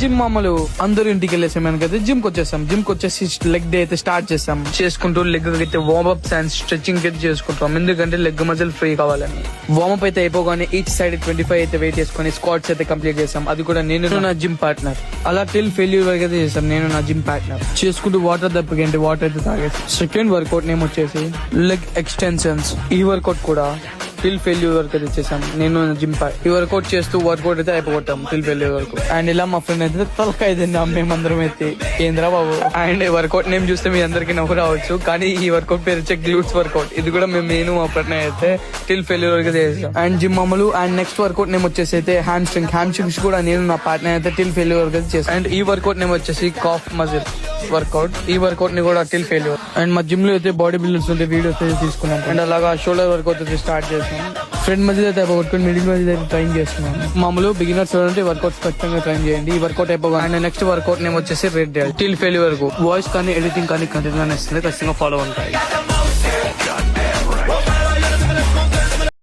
Gym మామూలు అందరూ ఇంటికి వెళ్ళేసామనుకైతే జిమ్ కి వచ్చేసాం. జిమ్ కి వచ్చేసి లెగ్ డే అయితే స్టార్ట్ చేస్తాం. చేసుకుంటూ లెగ్ అయితే వార్మప్స్ అండ్ స్ట్రెచింగ్ అయితే చేసుకుంటాం. ఎందుకంటే లెగ్ మజిల్ ఫ్రీ కావాలని. వార్మప్ అయితే అయిపోగానే ఈచ్ సైడ్ 25 అయితే వెయిట్ చేసుకుని స్క్వాట్స్ అయితే కంప్లీట్ చేసాం. అది కూడా నేను నా జిమ్ పార్ట్నర్. అలా టిల్ ఫెయిల్యూర్ వరకు అయితే చేసాం నేను నా జిమ్ పార్ట్నర్. చేసుకుంటూ వాటర్ తప్పకంటే వాటర్ అయితే తాగేసి సెకండ్ వర్కౌట్ నేమ్ వచ్చేసి లెగ్ ఎక్స్టెన్షన్స్. ఈ వర్కౌట్ కూడా టిల్ ఫెయిల్యూర్ వరకు అయితే చేసాం నేను జిమ్ ఈ వర్కౌట్ చేస్తూ వర్కౌట్ అయితే అయిపోతాం టిల్ ఫెయిల్యూర్ వరకు. అండ్ ఇలా మా ఫ్రెండ్ అయితే తలకాయ తిన్నాం మేమందరం అయితే. ఏంద్రా బాబు. అండ్ వర్కౌట్ నేమ్ చూస్తే మీ అందరికి నవ్వు రావచ్చు, కానీ ఈ వర్కౌట్ పేరు వచ్చే గ్లూట్స్ వర్కౌట్. ఇది కూడా నేను మా ఫ్రెండ్ అయితే టిల్ ఫెయిల్యూర్ వరకు చేసాం. అండ్ జిమ్ అమలు. అండ్ నెక్స్ట్ వర్కౌట్ నేమ్ వచ్చేసి అయితే హ్యామ్ స్ట్రింగ్స్ కూడా నేను నా పార్ట్నర్ అయితే టిల్ ఫెయిల్యూర్ వరకు అయితే చేసాం. అండ్ ఈ వర్కౌట్ నేమ్ వచ్చేసి కాఫ్ మజిల్ వర్కౌట్. ఈ వర్కౌట్ ని కూడా టిల్ ఫెయిల్యూర్. అండ్ మా జిమ్ లో అయితే బాడీ బిల్డర్స్ ఉంటే వీడియోస్ అయితే తీసుకున్నాం. అండ్ అలాగా షోల్డర్ వర్కౌట్ అయితే స్టార్ట్ చేసాం. ఫ్రంట్ మధ్య అయితే వర్కౌట్ మిడిల్ మధ్య అయితే ట్రైన్ చేస్తున్నాం. మామూలు బిగినర్స్ అంటే వర్కౌట్స్ ఖచ్చితంగా ట్రైన్ చేయండి. ఈ వర్కౌట్ అయిపోగా అండ్ నెక్స్ట్ వర్కౌట్ నేమ్ వచ్చేసి రెడ్ డే టిల్ ఫెయిల్యూర్ వరకు. వాయిస్ కానీ ఎడిటింగ్ కానీ కంటెంట్ కానీ ఖచ్చితంగా ఫాలో ఉంటాయి.